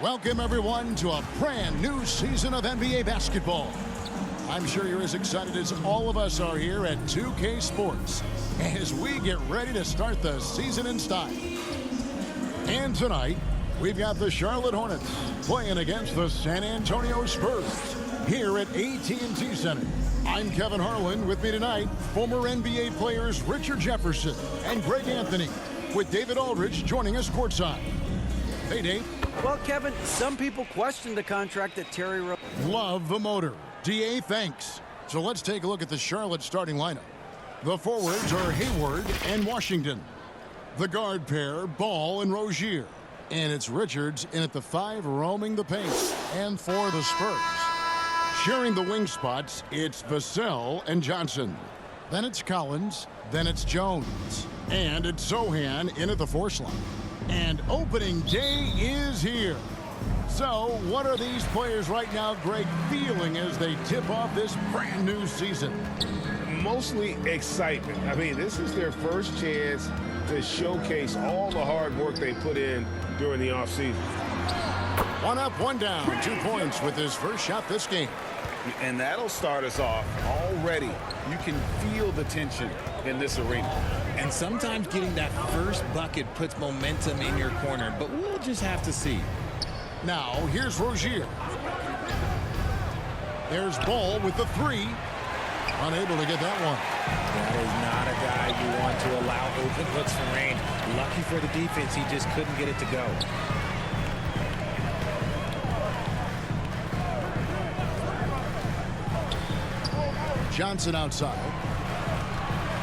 Welcome, everyone, to a brand new season of NBA basketball. I'm sure you're as excited as all of us are here at 2K Sports as we get ready to start the season in style. And tonight, we've got the Charlotte Hornets playing against the San Antonio Spurs here at AT&T Center. I'm Kevin Harlan. With me tonight, former NBA players Richard Jefferson and Greg Anthony, with David Aldridge joining us courtside. Hey, Dave. Well, Kevin, some people question the contract that Terry wrote. Love the motor. DA, thanks. So let's take a look at the Charlotte starting lineup. The forwards are Hayward and Washington. The guard pair, Ball and Rozier. And it's Richards in at the 5 roaming the paint. And for the Spurs, sharing the wing spots, it's Vassell and Johnson. Then it's Collins. Then it's Jones. And it's Sohan in at the force line. And opening day is here. So what are these players right now, Greg, feeling as they tip off this brand new season? Mostly excitement. I mean, this is their first chance to showcase all the hard work they put in during the offseason. 1 up, 1 down, 2 points with his first shot this game. And that'll start us off already. You can feel the tension in this arena. And sometimes getting that first bucket puts momentum in your corner, but we'll just have to see. Now, here's Rozier. There's Ball with the 3. Unable to get that one. That is not a guy you want to allow open looks from range. Lucky for the defense, he just couldn't get it to go. Johnson outside.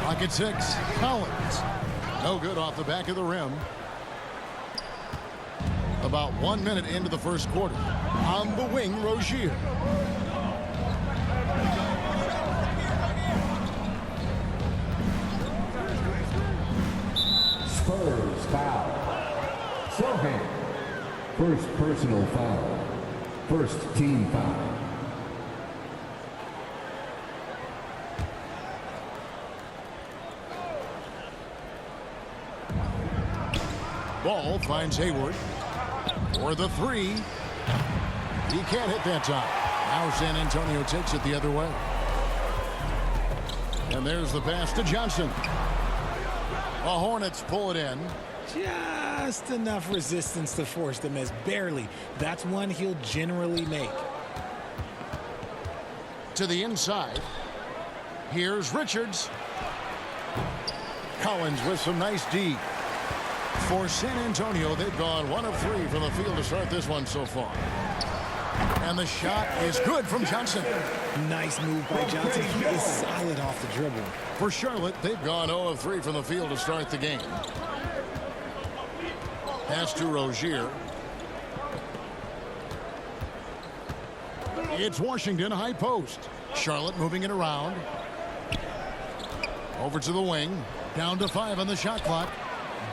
Pocket 6, Collins. No good off the back of the rim. About 1 minute into the first quarter. On the wing, Rozier. Spurs foul. Sohan. First personal foul. First team foul. Ball finds Hayward for the 3. He can't hit that time. Now San Antonio takes it the other way. And there's the pass to Johnson. The Hornets pull it in. Just enough resistance to force the miss. Barely. That's one he'll generally make. To the inside. Here's Richards. Collins with some nice D. For San Antonio, they've gone 1 of 3 from the field to start this one so far. And the shot is good from Johnson. Nice move by Johnson. He is solid off the dribble. For Charlotte, they've gone 0 of 3 from the field to start the game. Pass to Rozier. It's Washington high post. Charlotte moving it around. Over to the wing. Down to 5 on the shot clock.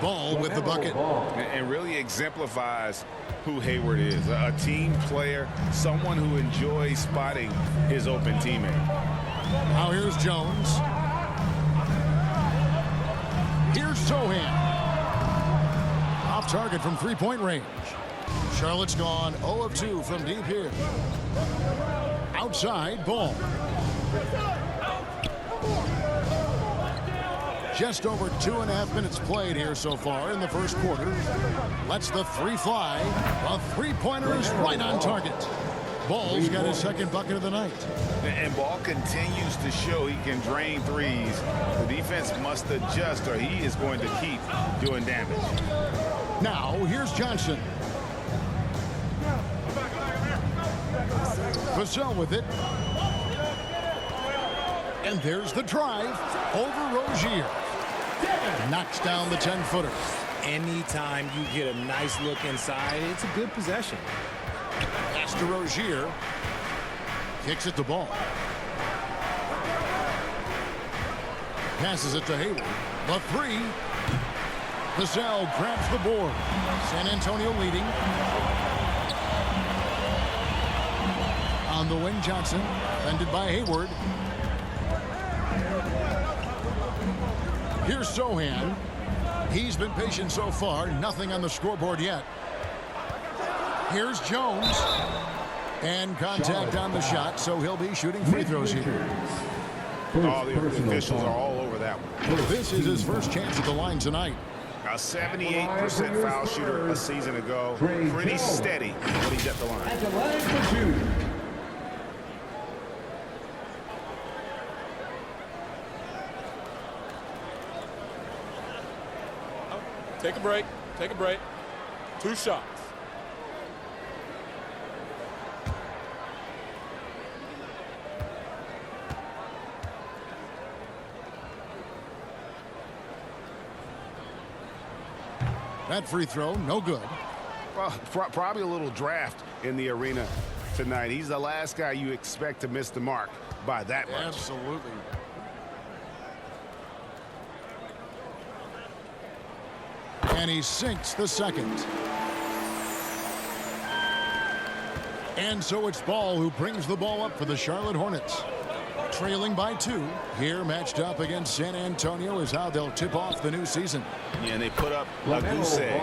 Ball with the bucket. And really exemplifies who Hayward is. A team player, someone who enjoys spotting his open teammate. Now here's Jones. Here's Sohan. Off target from 3-point range. Charlotte's gone 0 of 2 from deep here. Outside, Ball. Just over 2.5 minutes played here so far in the first quarter. Lets the 3 fly. The 3-pointer is right on target. Ball's got his second bucket of the night. And Ball continues to show he can drain threes. The defense must adjust or he is going to keep doing damage. Now, here's Johnson. Vassell with it. And there's the drive over Rozier. Knocks down the 10-footer. Anytime you get a nice look inside, it's a good possession. Pass to Rozier. Kicks it to Ball. Passes it to Hayward. The 3. Vassell grabs the board. San Antonio leading. On the wing, Johnson. Defended by Hayward. Here's Sohan. He's been patient so far. Nothing on the scoreboard yet. Here's Jones. And contact on the shot, so he'll be shooting free throws here. Oh, the officials are all over that one. This is his first chance at the line tonight. A 78% foul shooter a season ago. Pretty steady when he's at the line. At the line for two. Take a break. Take a break. 2 shots. That free throw, no good. Well, probably a little draft in the arena tonight. He's the last guy you expect to miss the mark by that much. Absolutely. And he sinks the second. And so it's Ball who brings the ball up for the Charlotte Hornets. Trailing by 2. Here matched up against San Antonio is how they'll tip off the new season. Yeah, and they put up a goose egg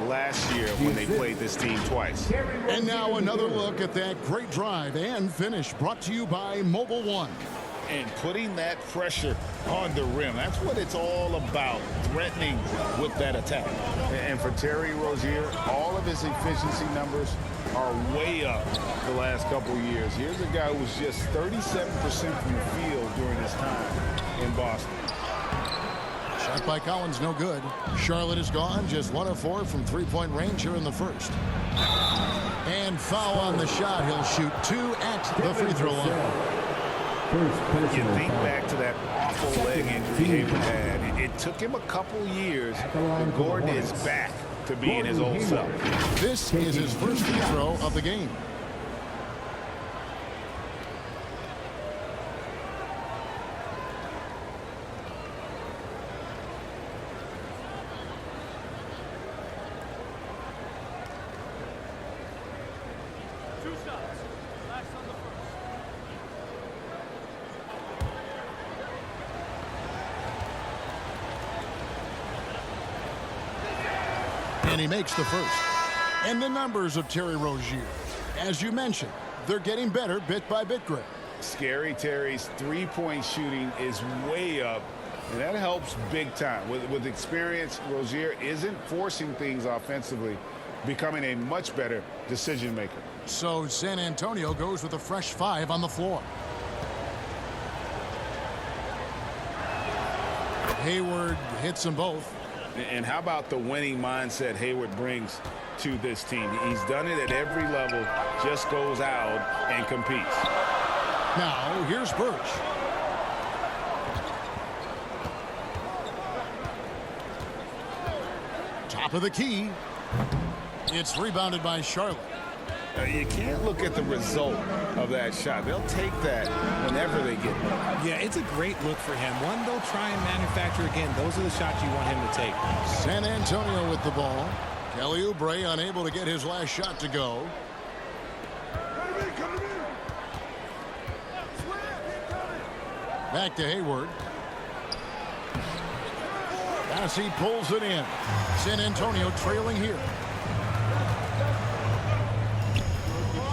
last year when they played this team twice. And now another look at that great drive and finish brought to you by Mobile One. And putting that pressure on the rim. That's what it's all about, threatening with that attack. And for Terry Rozier, all of his efficiency numbers are way up the last couple of years. Here's a guy who was just 37% from the field during his time in Boston. Shot by Collins, no good. Charlotte is gone, just 1 of 4 from three-point range here in the first. And foul on the shot. He'll shoot 2 at the free throw line. You think back to that awful leg injury Hayward had. It took him a couple years, but Gordon is back to being his old self. This is his first free throw of the game. And he makes the first. And the numbers of Terry Rozier, as you mentioned, they're getting better bit by bit, Greg. Scary Terry's three-point shooting is way up, and that helps big time. With experience, Rozier isn't forcing things offensively, becoming a much better decision maker. So San Antonio goes with a fresh 5 on the floor. Hayward hits them both. And how about the winning mindset Hayward brings to this team? He's done it at every level, just goes out and competes. Now, here's Birch. Top of the key. It's rebounded by Charlotte. You can't look at the result of that shot. They'll take that whenever they get it. Yeah, it's a great look for him. One they'll try and manufacture again. Those are the shots you want him to take. San Antonio with the ball. Kelly Oubre unable to get his last shot to go. Back to Hayward. As he pulls it in. San Antonio trailing here.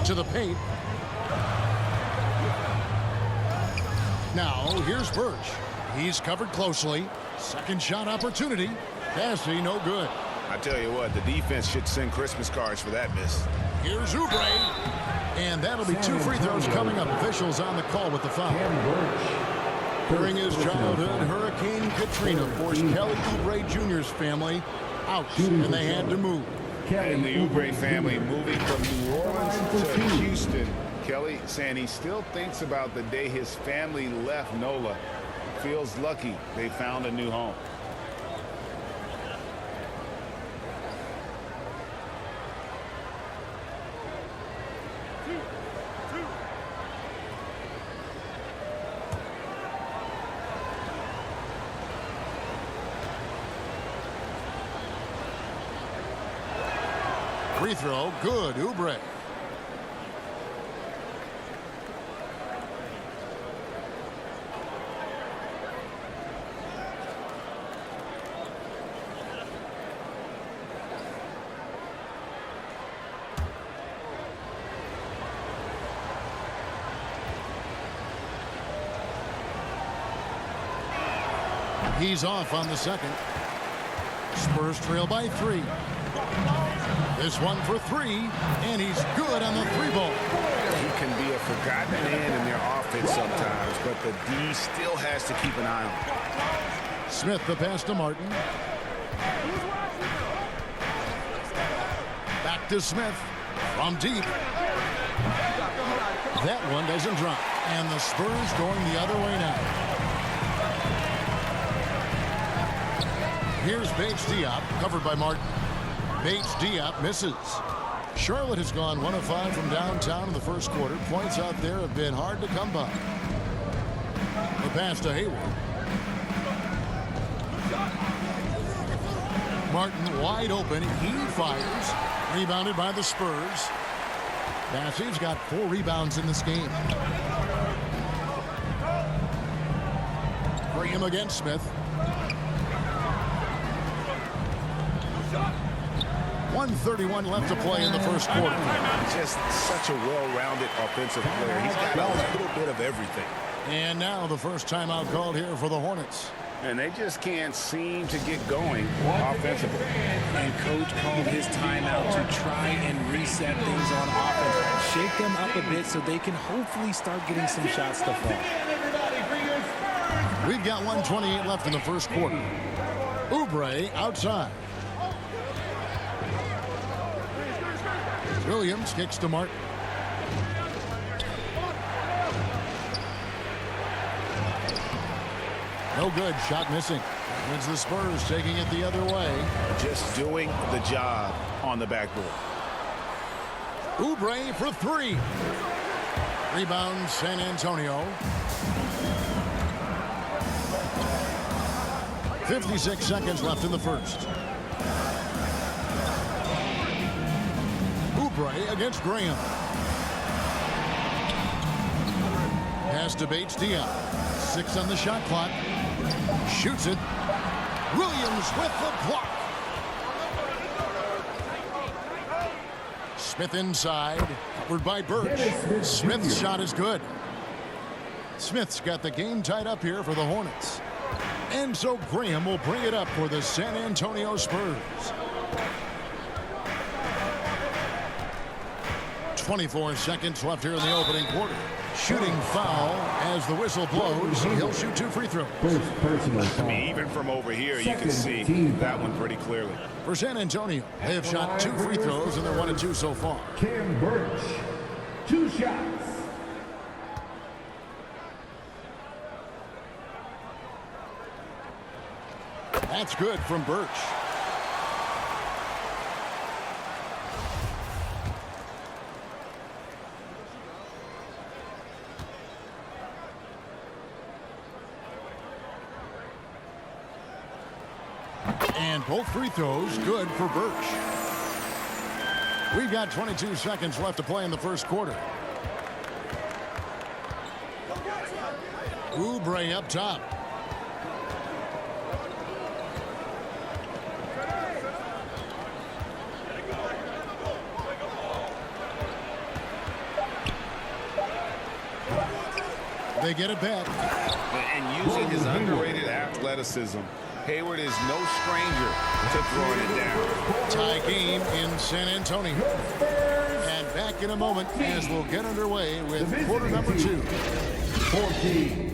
To the paint. Now, here's Birch. He's covered closely. Second shot opportunity. Cassie, no good. I tell you what, the defense should send Christmas cards for that miss. Here's Oubre. And that'll be 2 free throws coming up. Officials on the call with the foul. During his childhood, Hurricane Katrina forced Kelly Oubre Jr.'s family out, and they had to move. And the Oubre family moving from New Orleans to Houston. Kelly saying he still thinks about the day his family left NOLA. Feels lucky they found a new home. Free throw, good, Oubre. He's off on the second. Spurs trail by 3. This one for 3, and he's good on the 3-ball. He can be a forgotten man in their offense sometimes, but the D still has to keep an eye on him. Smith the pass to Martin. Back to Smith from deep. That one doesn't drop, and the Spurs going the other way now. Here's Bates-Diop, covered by Martin. Bates-Diop misses. Charlotte has gone 1 of 5 from downtown in the first quarter. Points out there have been hard to come by. The pass to Hayward. Martin wide open. He fires. Rebounded by the Spurs. Bassey's got 4 rebounds in this game. Graham against Smith. 1:31 left to play in the first quarter. Just such a well-rounded offensive player. He's got a little bit of everything. And now the first timeout called here for the Hornets. And they just can't seem to get going offensively. And coach called his timeout to try and reset things on offense. Shake them up a bit so they can hopefully start getting some shots to fall. We've got 1:28 left in the first quarter. Oubre outside. Williams kicks to Martin. No good. Shot missing. It's the Spurs taking it the other way. Just doing the job on the backboard. Oubre for 3. Rebound San Antonio. 56 seconds left in the first. Oubre against Graham. Pass to Bates-Diop. 6 on the shot clock. Shoots it. Williams with the block. Smith inside. Covered by Birch. Smith's shot is good. Smith's got the game tied up here for the Hornets. And so Graham will bring it up for the San Antonio Spurs. 24 seconds left here in the opening quarter. Shooting foul as the whistle blows. He'll shoot 2 free throws. I mean, even from over here, you can see that one pretty clearly. For San Antonio, they have shot 2 free throws, and they're 1 of 2 so far. Cam Birch, 2 shots. That's good from Birch. And both free throws good for Birch. We've got 22 seconds left to play in the first quarter. Oubre up top. They get it back. And using his underrated athleticism, Hayward is no stranger to throwing it down. Tie game in San Antonio. And back in a moment as we'll get underway with quarter number 2. 14.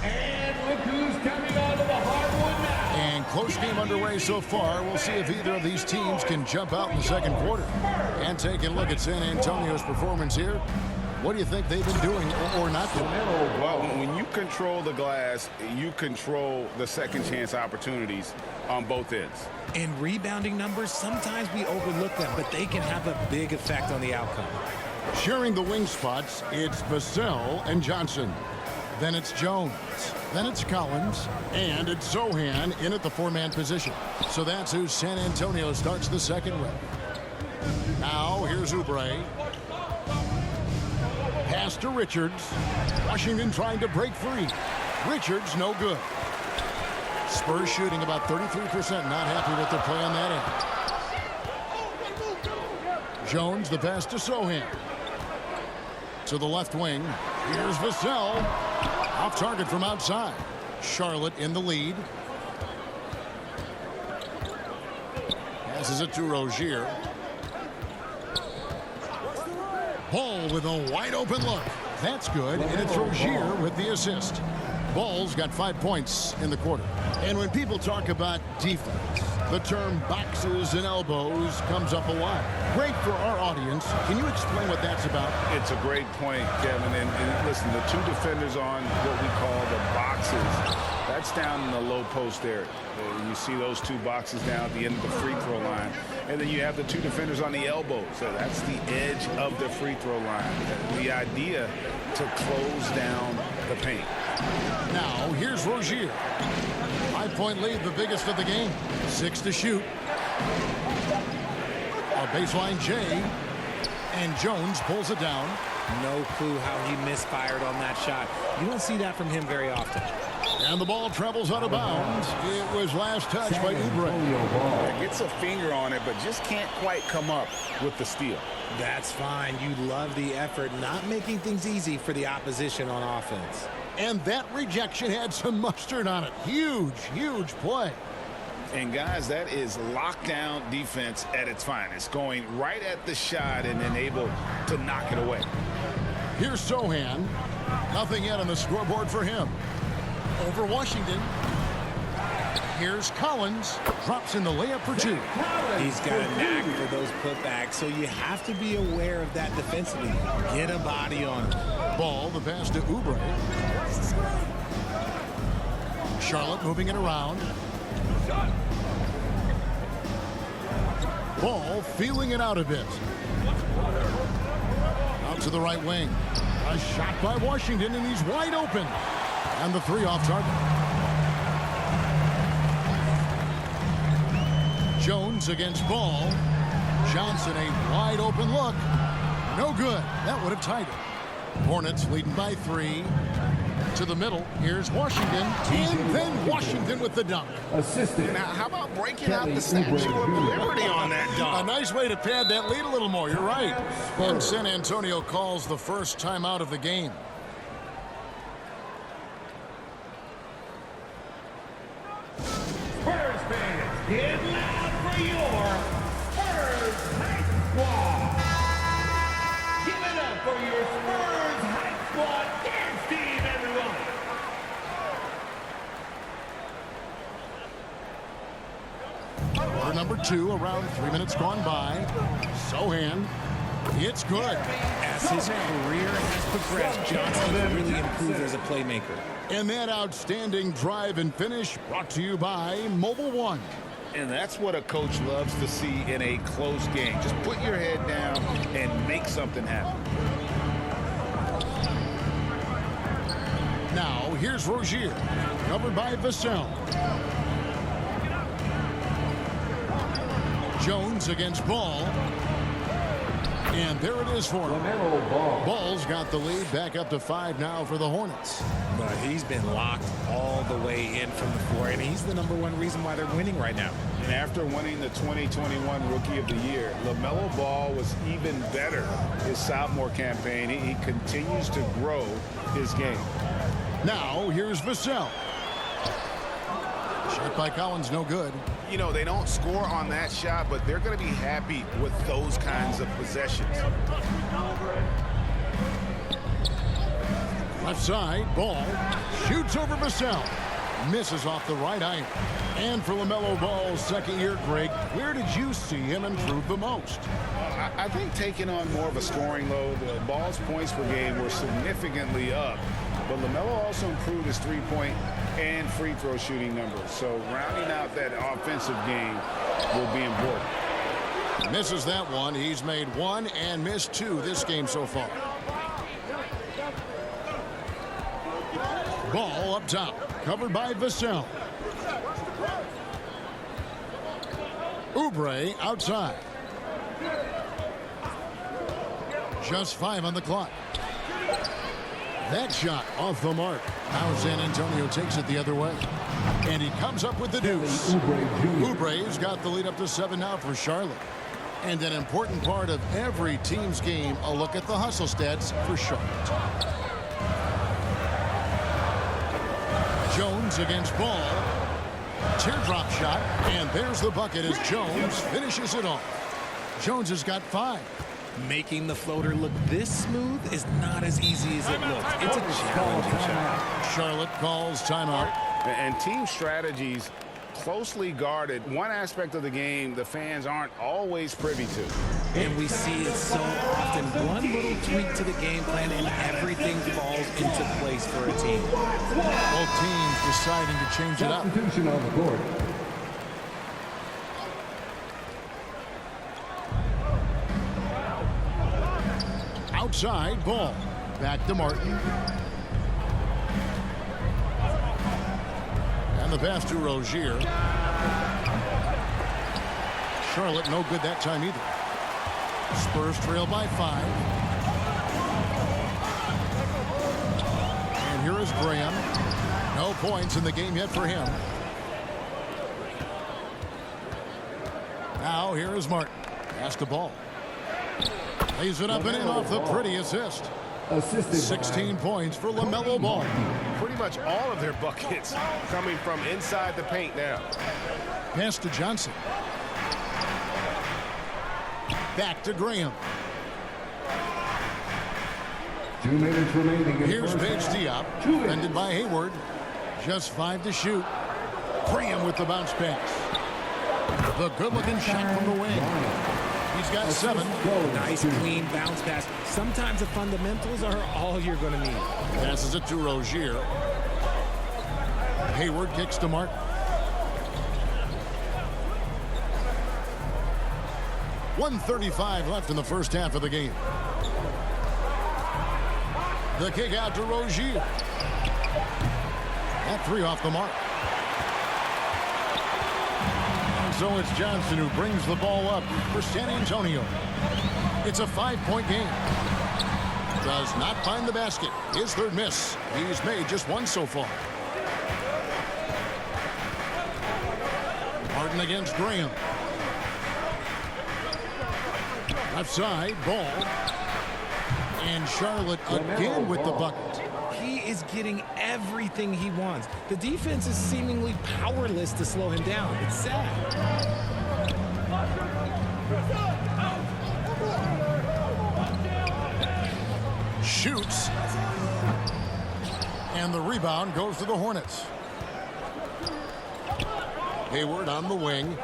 And look who's coming onto the hardwood now. And close game underway so far. We'll see if either of these teams can jump out in the second quarter. And taking a look at San Antonio's performance here. What do you think they've been doing or not doing? Well, when you control the glass, you control the second chance opportunities on both ends. In rebounding numbers, sometimes we overlook them, but they can have a big effect on the outcome. Sharing the wing spots, it's Vassell and Johnson. Then it's Jones. Then it's Collins. And it's Zohan in at the 4-man position. So that's who San Antonio starts the second with. Now, here's Oubre. Pass to Richards. Washington trying to break free. Richards, no good. Spurs shooting about 33%. Not happy with their play on that end. Jones, the pass to Zohan. To the left wing. Here's Vassell. Off target from outside. Charlotte in the lead. Passes it to Rozier. Ball with a wide open look. That's good, and it's Rozier with the assist. Ball's got 5 points in the quarter. And when people talk about defense, the term boxes and elbows comes up a lot. Great for our audience. Can you explain what that's about? It's a great point, Kevin. And listen, the two defenders on what we call the boxes, that's down in the low post area. You see those two boxes down at the end of the free throw line. And then you have the two defenders on the elbows. So that's the edge of the free throw line. The idea to close down the paint. Now, here's Rozier. 5-point lead, the biggest of the game. 6 to shoot. A baseline J. And Jones pulls it down. No clue how he misfired on that shot. You don't see that from him very often. And the ball travels out of bounds. It was last touched by Oubre. Gets a finger on it, but just can't quite come up with the steal. That's fine. You love the effort, not making things easy for the opposition on offense. And that rejection had some mustard on it. Huge, huge play. And guys, that is lockdown defense at its finest. Going right at the shot and then able to knock it away. Here's Sohan. Nothing yet on the scoreboard for him. Over Washington. Here's Collins. Drops in the layup for 2. He's got a knack for those putbacks, so you have to be aware of that defensively. Get a body on him. Ball, the pass to Oubre. Charlotte moving it around. Ball feeling it out a bit. Out to the right wing. A shot by Washington, and he's wide open. And the 3 off target. Jones against Ball. Johnson, a wide open look. No good. That would have tied it. Hornets leading by 3. To the middle. Here's Washington. And then Washington with the dunk. Assistant. Now, how about breaking out the Statue of Liberty on that dunk? A nice way to pad that lead a little more. You're right. And San Antonio calls the first timeout of the game. Spurs fans, get loud for your Spurs Hype Squad. Give it up for your Spurs Hype Squad dance team, everyone. Quarter number 2, around 3 minutes gone by. Sohan. It's good. As his career has progressed, Johnson has really improved as a playmaker. And that outstanding drive and finish brought to you by Mobile One. And that's what a coach loves to see in a close game. Just put your head down and make something happen. Now, here's Rozier. Covered by Vassell. Jones against Ball. And there it is for him. Ball's got the lead back up to 5 now for the Hornets. But he's been locked all the way in from the floor, and he's the #1 reason why they're winning right now. And after winning the 2021 Rookie of the Year, LaMelo Ball was even better his sophomore campaign. He continues to grow his game. Now, here's Vassell. Shot by Collins, no good. You know, they don't score on that shot, but they're going to be happy with those kinds of possessions. Left side, Ball. Shoots over Vassell. Misses off the right eye. And for LaMelo Ball's second year, Greg, where did you see him improve the most? I think taking on more of a scoring load. The Ball's points per game were significantly up. But LaMelo also improved his three-point and free throw shooting numbers. So rounding out that offensive game will be important. Misses that one. He's made 1 and missed 2 this game so far. Ball up top. Covered by Vassell. Oubre outside. Just 5 on the clock. That shot off the mark. Now San Antonio takes it the other way. And he comes up with the deuce. Oubre's got the lead up to 7 now for Charlotte. And an important part of every team's game, a look at the hustle stats for Charlotte. Jones against Ball. Teardrop shot, and there's the bucket as Jones finishes it off. Jones has got 5. Making the floater look this smooth is not as easy as it looks. It's a challenging shot. Charlotte calls timeout. And team strategies closely guarded. One aspect of the game the fans aren't always privy to. And we see it so often. One little tweak to the game plan and everything falls into place for a team. Both teams deciding to change it up. Substitution on the court. Outside, Ball. Back to Martin. And the pass to Rozier. Charlotte no good that time either. Spurs trail by 5. And here is Graham. No points in the game yet for him. Now here is Martin. Pass the ball. Lays it up and in off the pretty assist. 16 points for LaMelo Ball. Pretty much all of their buckets coming from inside the paint now. Pass to Johnson. Back to Graham. 2 minutes remaining. Here's Paige Diop. Defended by Hayward. Just 5 to shoot. Graham with the bounce pass. The good-looking shot from the wing. He's got 7. Nice, clean bounce pass. Sometimes the fundamentals are all you're going to need. Passes it to Rozier. Hayward kicks to Martin. 1:35 left in the first half of the game. The kick out to Rozier. That 3 off the mark. And so it's Johnson who brings the ball up for San Antonio. It's a 5-point game. Does not find the basket. His 3rd miss. He's made just 1 so far. Martin against Graham. Left side, Ball. And Charlotte again with the bucket. He is getting everything he wants. The defense is seemingly powerless to slow him down. It's sad. Shoots. And the rebound goes to the Hornets. Hayward on the wing.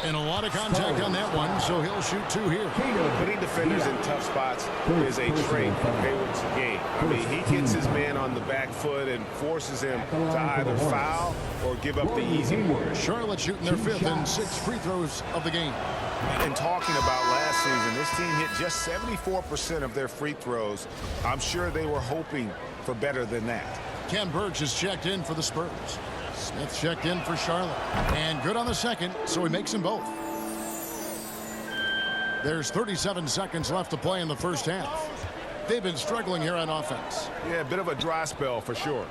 And a lot of contact on that one, so he'll shoot 2 here. Putting defenders in tough spots is a trait of Hayward's game. I mean, he gets his man on the back foot and forces him to either foul or give up the easy one. Charlotte shooting their 5th and 6th free throws of the game. And talking about last season, this team hit just 74% of their free throws. I'm sure they were hoping for better than that. Ken Burch is checked in for the Spurs. Smith checked in for Charlotte. And good on the second, so he makes them both. There's 37 seconds left to play in the first half. They've been struggling here on offense. Yeah, a bit of a dry spell for sure.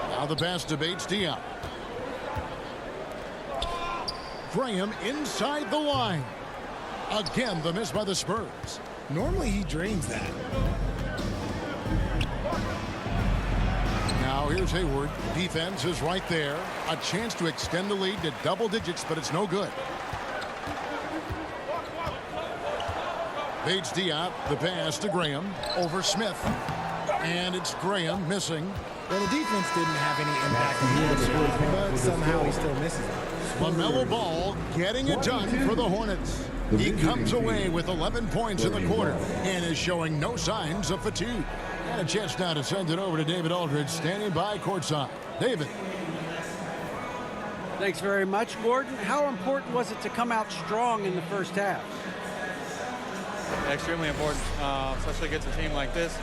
Now the pass to Paige Diop. Graham inside the line. Again, the miss by the Spurs. Normally he drains that. Now here's Hayward. Defense is right there. A chance to extend the lead to double digits, but it's no good. Paige Diop, the pass to Graham over Smith. And it's Graham missing. Well, the defense didn't have any impact on the Spurs, but somehow he still misses it. LaMelo Ball getting it done for the Hornets. He comes away with 11 points in the quarter and is showing no signs of fatigue. And a chance now to send it over to David Aldridge, standing by courtside. David. Thanks very much, Gordon. How important was it to come out strong in the first half? Extremely important, especially against a team like this.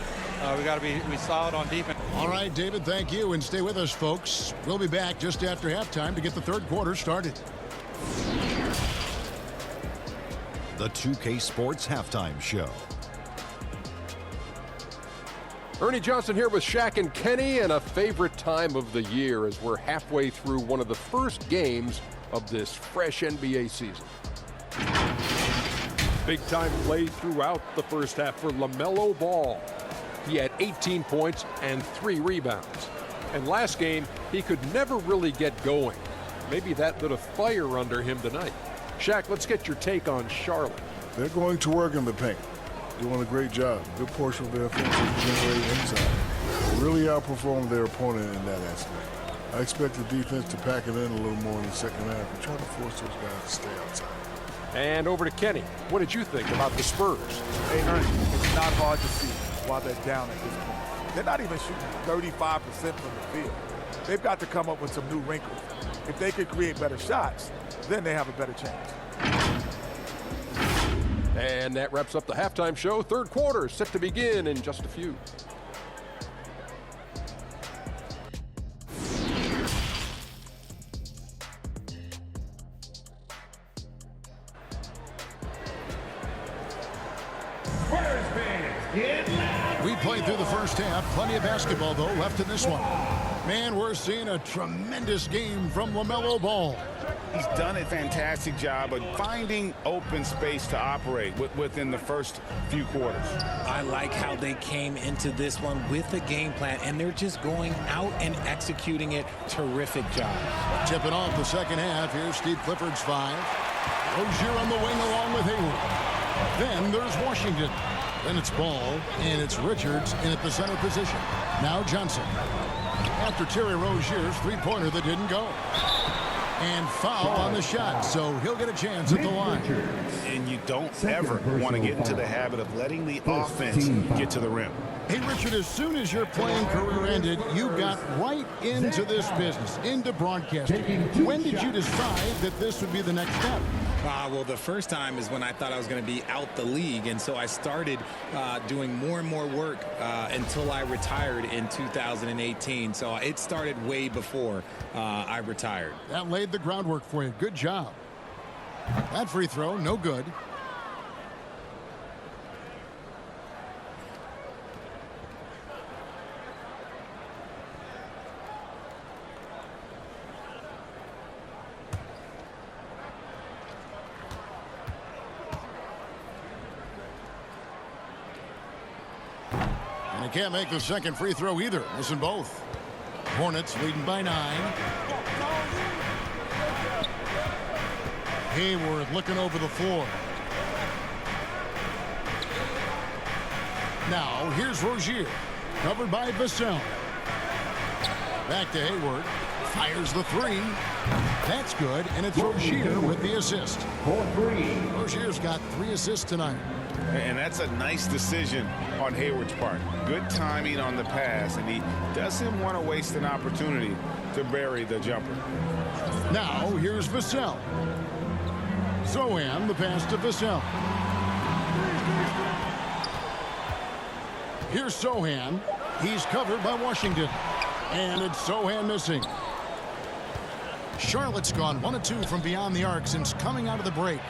We got to be solid on defense. All right, David, thank you. And stay with us, folks. We'll be back just after halftime to get the 3rd quarter started. The 2K Sports Halftime Show. Ernie Johnson here with Shaq and Kenny, and a favorite time of the year as we're halfway through one of the first games of this fresh NBA season. Big time play throughout the first half for LaMelo Ball. He had 18 points and 3 rebounds. And last game, he could never really get going. Maybe that lit a fire under him tonight. Shaq, let's get your take on Charlotte. They're going to work in the paint. Doing a great job. Good portion of their offense is generated inside. They really outperformed their opponent in that aspect. I expect the defense to pack it in a little more in the second half and try to force those guys to stay outside. And over to Kenny. What did you think about the Spurs? Hey, Ernie, it's not hard to see why they're down at this point. They're not even shooting 35% from the field. They've got to come up with some new wrinkles. If they could create better shots, then they have a better chance. And that wraps up the halftime show. Third quarter set to begin in just a few. We played through the first half. Plenty of basketball, though, left in this one. Man, we're seeing a tremendous game from LaMelo Ball. He's done a fantastic job of finding open space to operate within the first few quarters. I like how they came into this one with a game plan, and they're just going out and executing it. Terrific job. Tipping off the second half. Here's Steve Clifford's 5. Rozier on the wing along with Hayward. Then there's Washington. Then it's Ball, and it's Richards in at the center position. Now Johnson. After Terry Rozier's three-pointer that didn't go. And foul on the shot, so he'll get a chance at the line. And you don't ever want to get into the habit of letting the offense get to the rim. Hey, Richard, as soon as your playing career ended, you got right into this business, into broadcasting. When did you decide that this would be the next step? Well, the first time is when I thought I was going to be out the league, and so I started doing more and more work until I retired in 2018. So it started way before I retired. That laid the groundwork for you. Good job. That free throw, no good. And he can't make the second free throw either. Missing both. Hornets leading by 9. Hayward looking over the floor. Now here's Rozier. Covered by Vassell. Back to Hayward. Fires the 3. That's good, and it's Rozier with the assist. Rozier's got 3 assists tonight. And that's a nice decision on Hayward's part. Good timing on the pass, and he doesn't want to waste an opportunity to bury the jumper. Now here's Vassell. Zohan, the pass to Vassell. Here's Zohan. He's covered by Washington. And it's Zohan missing. Charlotte's gone 1 of 2 from beyond the arc since coming out of the break.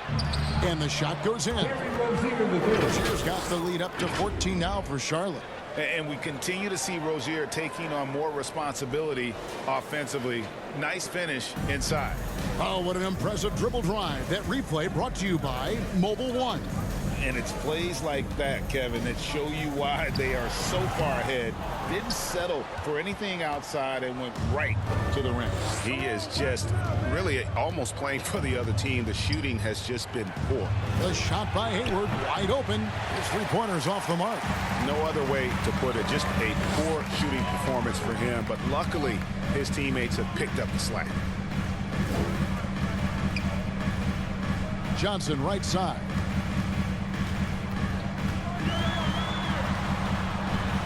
And the shot goes in. Rozier's got the lead up to 14 now for Charlotte. And we continue to see Rozier taking on more responsibility offensively. Nice finish inside. Oh, what an impressive dribble drive. That replay brought to you by Mobile One. And it's plays like that, Kevin, that show you why they are so far ahead. Didn't settle for anything outside and went right to the rim. He is just really almost playing for the other team. The shooting has just been poor. The shot by Hayward, wide open. His three-pointer's off the mark. No other way to put it. Just a poor shooting performance for him. But luckily, his teammates have picked up the slack. Johnson right side.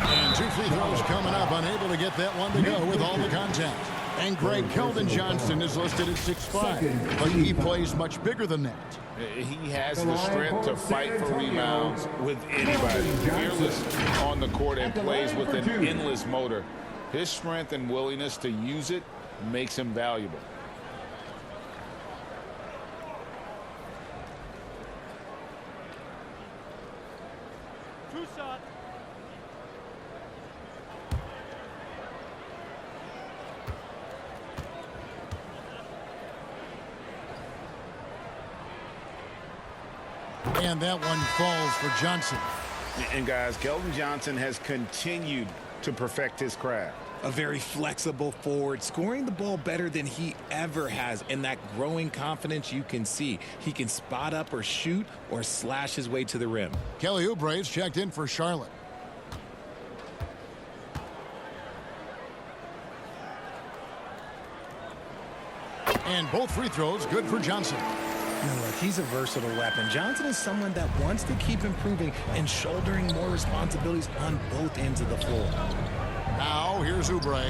And 2 free throws coming up. Unable to get that one to go with all the contact. And Greg Keldon Johnson is listed at 6'5", but he plays much bigger than that. He has the strength to fight for rebounds with anybody. Fearless on the court and plays with an endless motor. His strength and willingness to use it makes him valuable. And that one falls for Johnson. And guys, Keldon Johnson has continued to perfect his craft. A very flexible forward, scoring the ball better than he ever has, and that growing confidence you can see. He can spot up or shoot or slash his way to the rim. Kelly Oubre's checked in for Charlotte. And both free throws good for Johnson. Look, he's a versatile weapon. Johnson is someone that wants to keep improving and shouldering more responsibilities on both ends of the floor. Now, here's Oubre.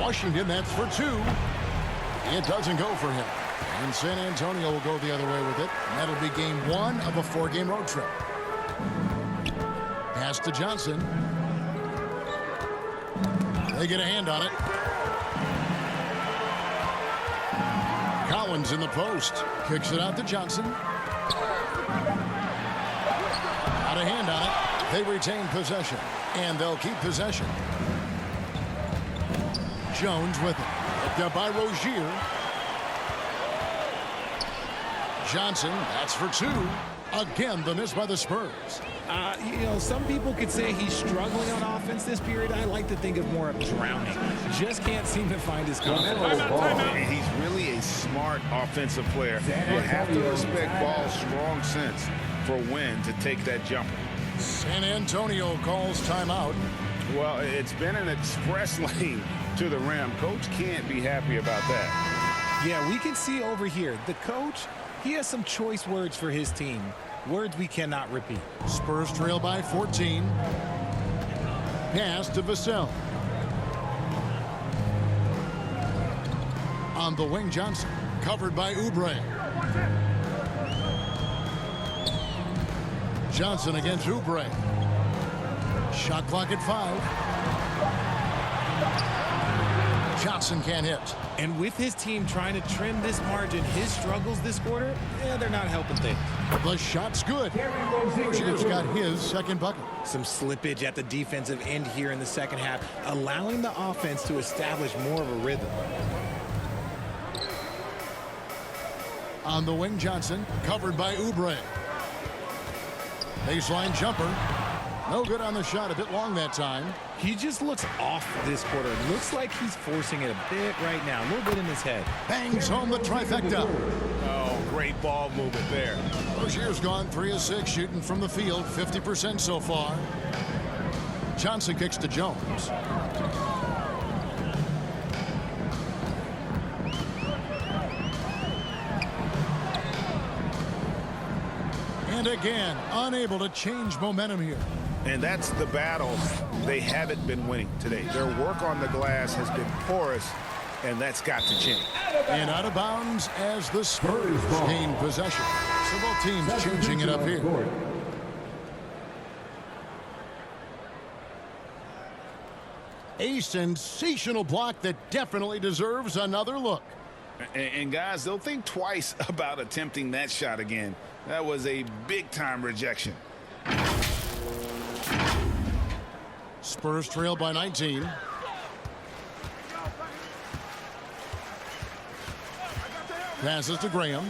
Washington, that's for two. It doesn't go for him. And San Antonio will go the other way with it. And that'll be game one of a four-game road trip. Pass to Johnson. They get a hand on it. Collins in the post. Kicks it out to Johnson. Got a hand on it. They retain possession. And they'll keep possession. Jones with it. Picked up by Rozier. Johnson, that's for two. Again, the miss by the Spurs. You know, some people could say he's struggling on offense this period. I like to think of more of drowning. Just can't seem to find his confidence. He's really a smart offensive player. You have to respect Ball's strong sense for when to take that jumper. San Antonio calls timeout. Well, it's been an express lane to the rim. Coach can't be happy about that. Yeah, we can see over here, the coach, he has some choice words for his team. Words we cannot repeat. Spurs trail by 14. Pass to Vassell. On the wing, Johnson. Covered by Oubre. Johnson against Oubre. Shot clock at 5. Johnson can't hit. And with his team trying to trim this margin, his struggles this quarter, they're not helping things. The shot's good. Rozier's got his second bucket. Some slippage at the defensive end here in the second half, allowing the offense to establish more of a rhythm. On the wing, Johnson, covered by Oubre. Baseline jumper. No good on the shot, a bit long that time. He just looks off this quarter. Looks like he's forcing it a bit right now, a little bit in his head. Bangs home the trifecta. Oh, great ball movement there. Rozier's gone 3 of 6 shooting from the field, 50% so far. Johnson kicks to Jones. And again, unable to change momentum here. And that's the battle they haven't been winning today. Their work on the glass has been porous, and that's got to change. And out of bounds as the Spurs gain possession. So both teams changing it up here. A sensational block that definitely deserves another look. And guys, they'll think twice about attempting that shot again. That was a big-time rejection. Spurs trail by 19. Passes to Graham.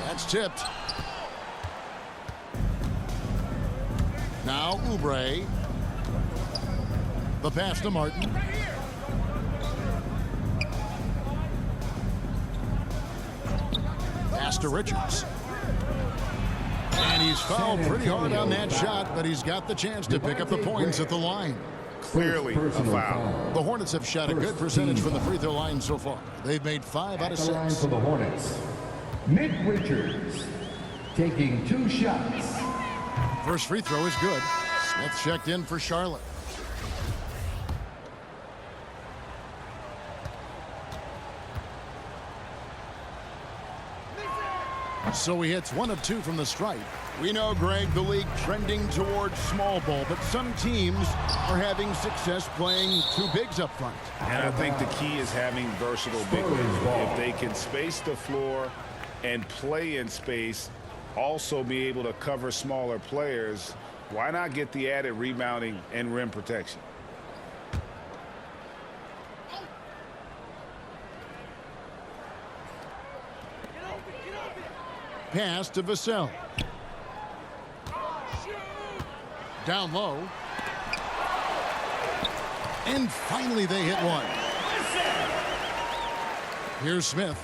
That's tipped. Now Oubre. The pass to Martin. Pass to Richards. And he's fouled pretty hard on that shot, but he's got the chance to pick up the points at the line. Clearly a foul. The Hornets have shot a good percentage from the free throw line so far. They've made 5 out of 6. For the Hornets, Nick Richards taking 2 shots. First free throw is good. Smith checked in for Charlotte. So he hits 1 of 2 from the stripe. We know, Greg, the league trending towards small ball, but some teams are having success playing 2 bigs up front. And I think the key is having versatile big men. If they can space the floor and play in space, also be able to cover smaller players, why not get the added rebounding and rim protection? pass to Vassell. Down low. And finally they hit one. Here's Smith.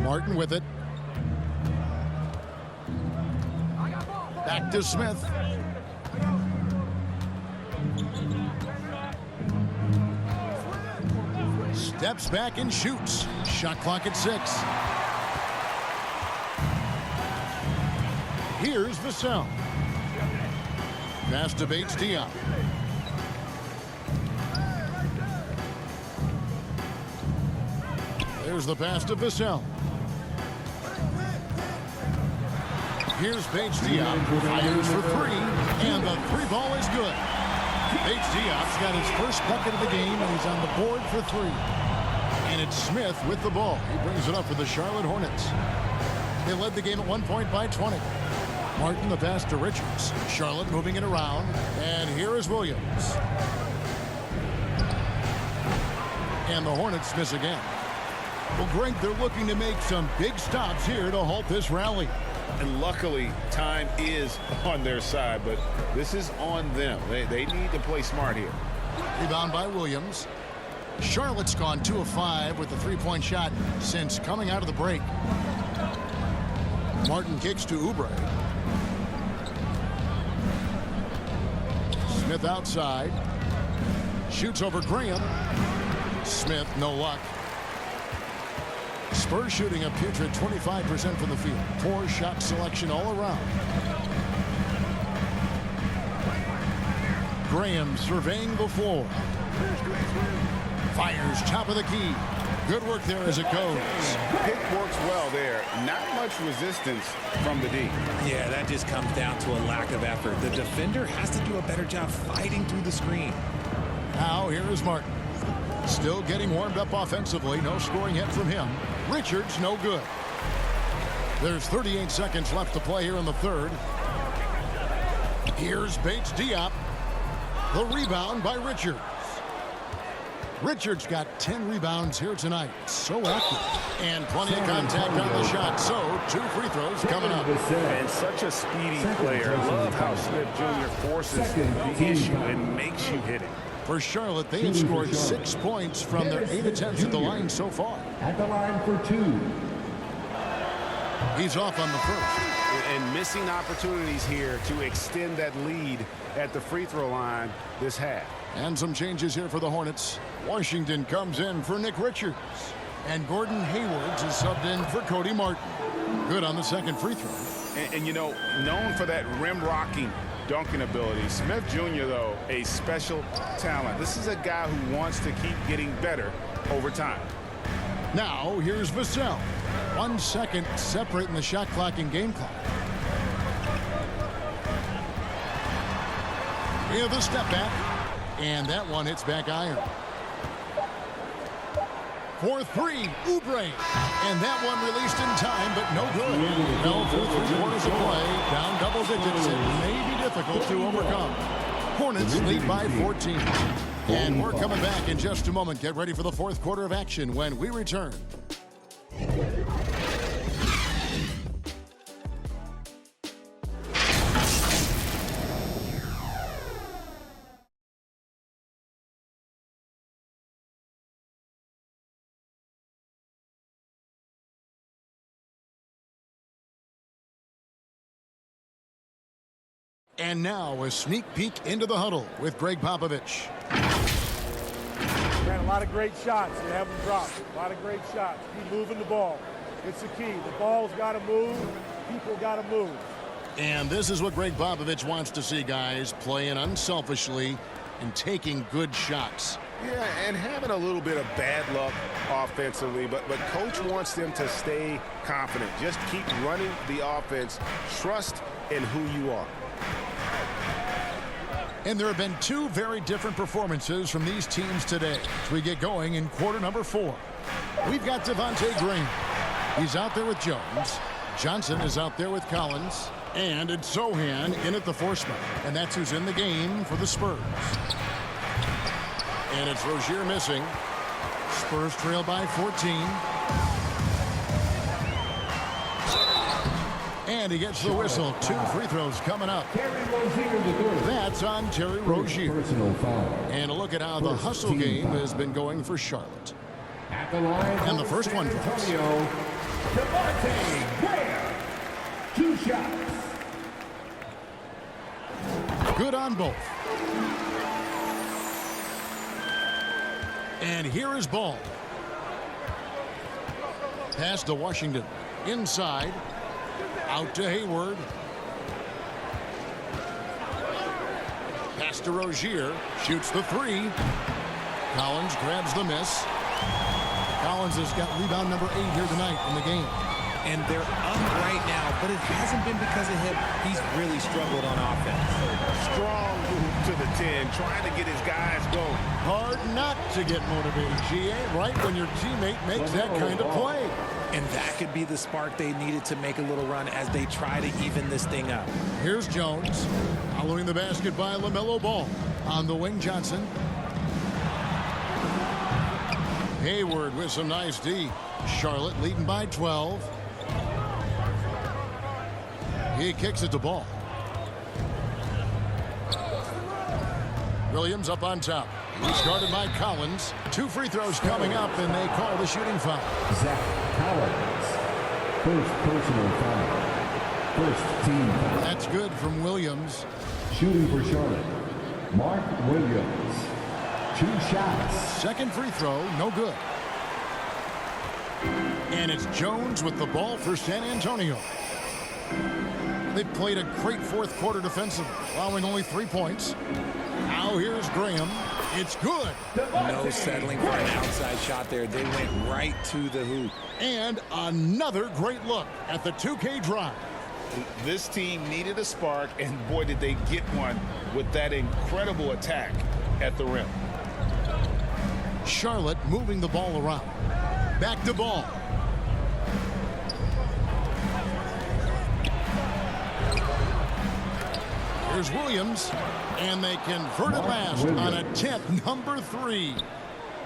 Martin with it. Back to Smith. Steps back and shoots. Shot clock at 6. Here's Vassell. Pass to Bates Diop. There's the pass to Vassell. Here's Bates Diop. Fires for 3. And the 3 ball is good. Bates Diop's got his first bucket of the game, and he's on the board for 3. And it's Smith with the ball. He brings it up for the Charlotte Hornets. They led the game at 1 point by 20. Martin the pass to Richards. Charlotte moving it around. And here is Williams. And the Hornets miss again. Well, Greg, they're looking to make some big stops here to halt this rally. And luckily, time is on their side, but this is on them. They need to play smart here. Rebound by Williams. Charlotte's gone 2 of 5 with a 3-point shot since coming out of the break. Martin kicks to Oubre. Smith outside. Shoots over Graham. Smith, no luck. Spurs shooting a putrid 25% from the field. Poor shot selection all around. Graham surveying the floor. Fires top of the key. Good work there as it goes. Pick works well there. Not much resistance from the D. Yeah, that just comes down to a lack of effort. The defender has to do a better job fighting through the screen. Now here is Martin. Still getting warmed up offensively. No scoring hit from him. Richards, no good. There's 38 seconds left to play here in the third. Here's Bates Diop. The rebound by Richards. Richards got 10 rebounds here tonight. So active. And plenty of contact on the shot. So 2 free throws coming up. And such a speedy player. Love how Smith Jr. forces the issue and makes you hit it. For Charlotte, they have scored 6 points from their 8 attempts at the line so far. At the line for 2. He's off on the first. And missing opportunities here to extend that lead at the free throw line this half. And some changes here for the Hornets. Washington comes in for Nick Richards. And Gordon Haywards is subbed in for Cody Martin. Good on the second free throw. And you know, known for that rim rocking dunking ability. Smith Jr., though, a special talent. This is a guy who wants to keep getting better over time. Now, here's Vassell. 1 second separating the shot clock and game clock. Here's the step back. And that one hits back iron. For 3, Oubre. And that one released in time, but no good. No, through 3 quarters of play, down double digits. It may be difficult to overcome. Hornets lead by 14. And we're coming back in just a moment. Get ready for the 4th quarter of action when we return. And now a sneak peek into the huddle with Greg Popovich. Ran a lot of great shots. They haven't dropped. A lot of great shots. Keep moving the ball. It's the key. The ball's got to move. People got to move. And this is what Greg Popovich wants to see, guys. Playing unselfishly and taking good shots. Yeah, and having a little bit of bad luck offensively, but coach wants them to stay confident. Just keep running the offense. Trust in who you are. And there have been 2 very different performances from these teams today as we get going in quarter number 4. We've got Devontae Green. He's out there with Jones. Johnson is out there with Collins. And it's Zohan in at the 4 spot. And that's who's in the game for the Spurs. And it's Rozier missing. Spurs trail by 14. And he gets the whistle. 2 free throws coming up. That's on Terry Rozier. And a look at how the hustle game has been going for Charlotte. And the first one drops. 2 shots. Good on both. And here is Ball. Pass to Washington. Inside. Out to Hayward. Pass to Rozier. Shoots the 3. Collins grabs the miss. Collins has got rebound number 8 here tonight in the game. And they're up right now, but it hasn't been because of him. He's really struggled on offense. Strong move to the 10, trying to get his guys going. Hard not to get motivated, GA, right when your teammate makes that kind of play. And that could be the spark they needed to make a little run as they try to even this thing up. Here's Jones. Following the basket by LaMelo Ball. On the wing, Johnson. Hayward with some nice D. Charlotte leading by 12. He kicks it to Ball. Williams up on top. He's guarded by Collins. 2 free throws coming up, and they call the shooting foul. Zach Collins. First personal foul. First team foul. That's good from Williams. Shooting for Charlotte. Mark Williams. 2 shots. Second free throw, no good. And it's Jones with the ball for San Antonio. They played a great fourth quarter defensively, allowing only 3 points. Now here's Graham. It's good. No settling for an outside shot there. They went right to the hoop. And another great look at the 2K drive. This team needed a spark, and boy, did they get one with that incredible attack at the rim. Charlotte moving the ball around. Back to Ball. Here's Williams, and they convert it last on attempt number 3.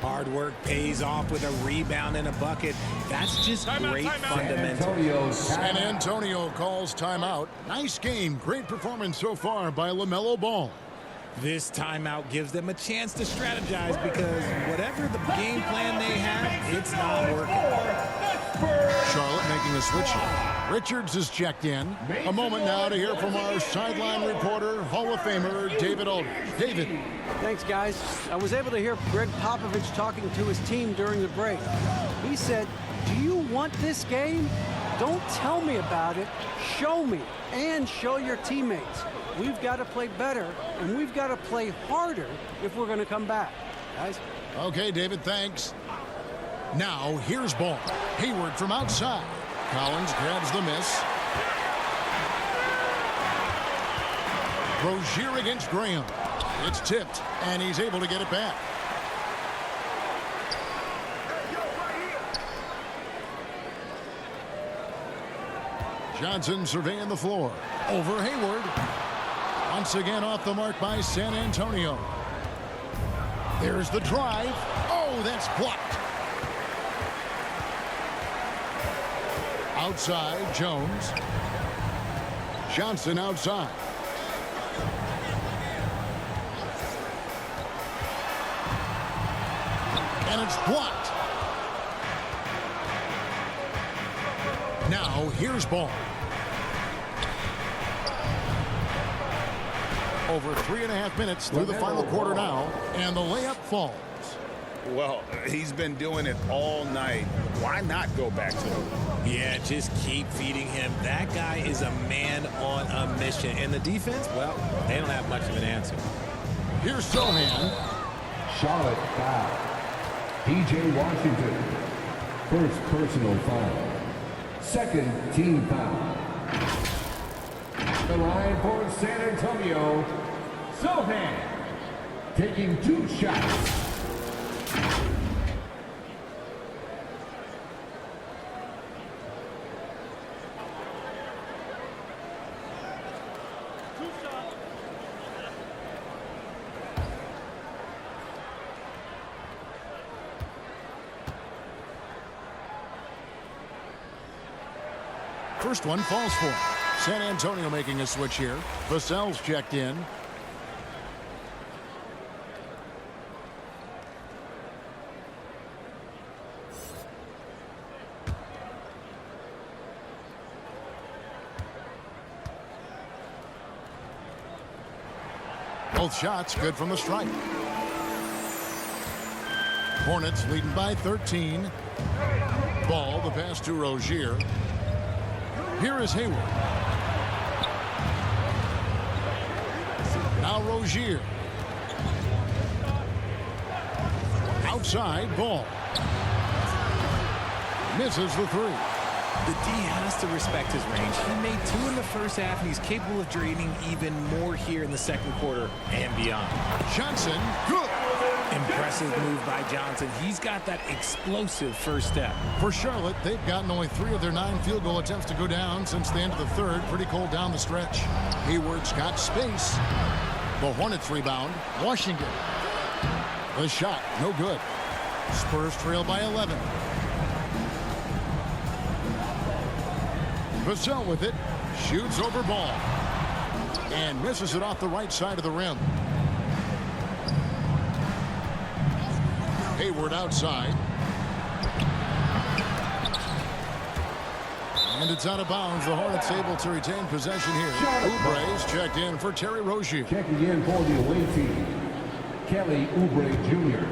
Hard work pays off with a rebound and a bucket. That's just great fundamentals. San Antonio calls timeout. Nice game. Great performance so far by LaMelo Ball. This timeout gives them a chance to strategize because whatever the game plan they have, it's not working. Charlotte making a switch here. Richards is checked in. A moment now to hear from our sideline reporter, Hall of Famer David Aldridge. David. Thanks, guys. I was able to hear Greg Popovich talking to his team during the break. He said, "Do you want this game? Don't tell me about it. Show me and show your teammates. We've got to play better, and we've got to play harder if we're going to come back." Guys? Okay, David, thanks. Now, here's Ball. Hayward from outside. Collins grabs the miss. Rozier against Graham. It's tipped, and he's able to get it back. Johnson surveying the floor. Over Hayward. Once again off the mark by San Antonio. There's the drive. Oh, that's blocked. Outside, Jones. Johnson outside. And it's blocked. Now, here's Ball. Over 3.5 minutes through the final quarter now, and the layup falls. Well, he's been doing it all night. Why not go back to him? Yeah, just keep feeding him. That guy is a man on a mission. And the defense, well, they don't have much of an answer. Here's Sohan. Charlotte foul. DJ Washington. First personal foul. Second team foul. The line for San Antonio. Sohan taking 2 shots. First one falls for him. San Antonio making a switch here. Vassell's checked in. Both shots good from the stripe. Hornets leading by 13. Ball, the pass to Rozier. Here is Hayward. Now Rozier. Outside, Ball. Misses the three. The D has to respect his range. He made 2 in the first half, and he's capable of draining even more here in the second quarter and beyond. Johnson, good. Impressive move by Johnson. He's got that explosive first step. For Charlotte, they've gotten only 3 of their 9 field goal attempts to go down since the end of the third. Pretty cold down the stretch. Hayward's got space. The Hornets rebound. Washington. The shot, no good. Spurs trail by 11. Vassell with it. Shoots over Ball. And misses it off the right side of the rim. Hayward outside. And it's out of bounds. The Hornets able to retain possession here. Oubre's checked in for Terry Rozier. Checking in for the away team, Kelly Oubre Jr.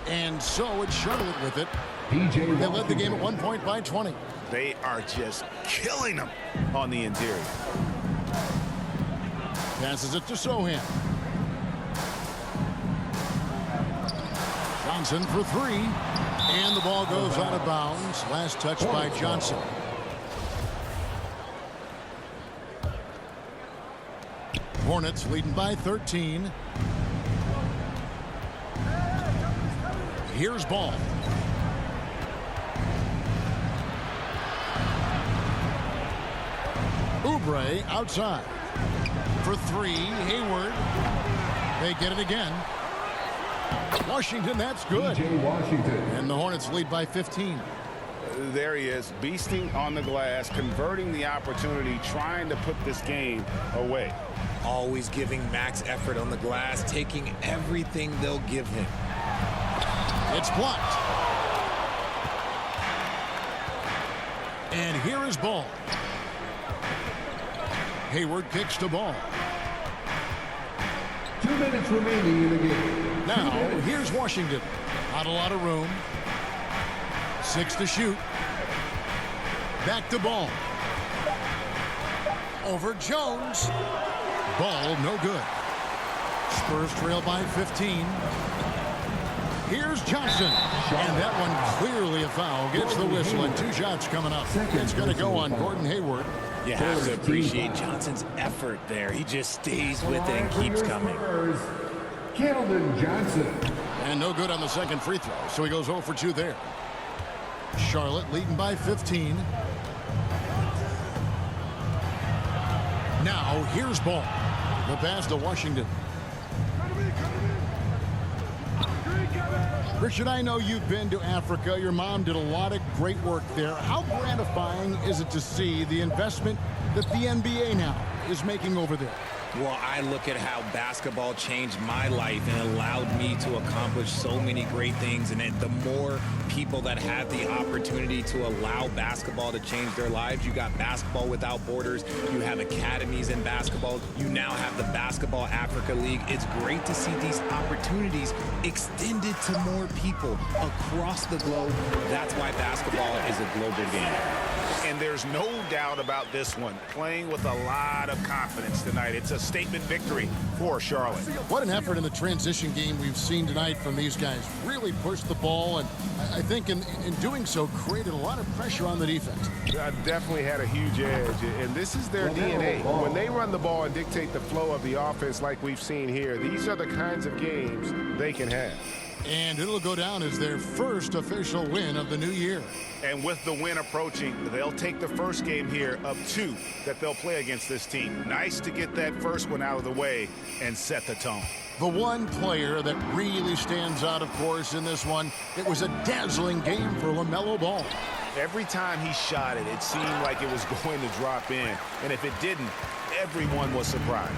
And so it's Charlotte with it. They led the game at 1 point by 20. They are just killing them on the interior. Passes it to Sohan. Johnson for 3. And the ball goes out of bounds. Last touch by Johnson. Hornets leading by 13. Here's Ball. Oubre outside. For 3, Hayward. They get it again. Washington, that's good. And the Hornets lead by 15. There he is, beasting on the glass, converting the opportunity, trying to put this game away. Always giving max effort on the glass, taking everything they'll give him. It's blocked. And here is Ball. Hayward kicks the ball. 2 minutes remaining in the game. Now, here's Washington. Not a lot of room. 6 to shoot. Back to Ball. Over Jones. Ball, no good. Spurs trail by 15. Here's Johnson. And that one clearly a foul. Gets the whistle and 2 shots coming up. It's going to go on Gordon Hayward. You have to appreciate Johnson's effort there. He just stays with it and keeps coming. Keldon Johnson. And no good on the second free throw, so he goes 0 for 2 there. Charlotte leading by 15. Now here's Ball. The pass to Washington. Richard, I know you've been to Africa. Your mom did a lot of great work there. How gratifying is it to see the investment that the NBA now is making over there? Well, I look at how basketball changed my life and allowed me to accomplish so many great things. And the more people that have the opportunity to allow basketball to change their lives, you got Basketball Without Borders, you have academies in basketball, you now have the Basketball Africa League. It's great to see these opportunities extended to more people across the globe. That's why basketball is a global game. And there's no doubt about this one. Playing with a lot of confidence tonight. It's a statement victory for Charlotte. What an effort in the transition game we've seen tonight from these guys. Really pushed the ball, and I think in doing so created a lot of pressure on the defense. Definitely had a huge edge, and this is their DNA. When they run the ball and dictate the flow of the offense like we've seen here, these are the kinds of games they can have. And it'll go down as their first official win of the new year. And with the win approaching, they'll take the first game here of 2 that they'll play against this team. Nice to get that first one out of the way and set the tone. The one player that really stands out, of course, in this one, it was a dazzling game for LaMelo Ball. Every time he shot it, it seemed like it was going to drop in. And if it didn't, everyone was surprised.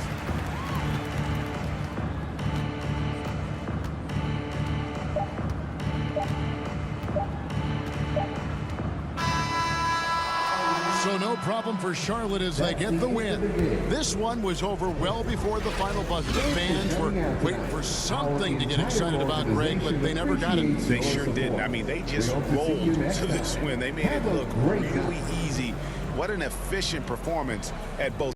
So no problem for Charlotte as they get the win. This one was over well before the final buzzer. The fans were waiting for something to get excited about, Greg, but they never got it. They sure didn't. I mean, they just rolled to this win. They made it look really easy. What an efficient performance at both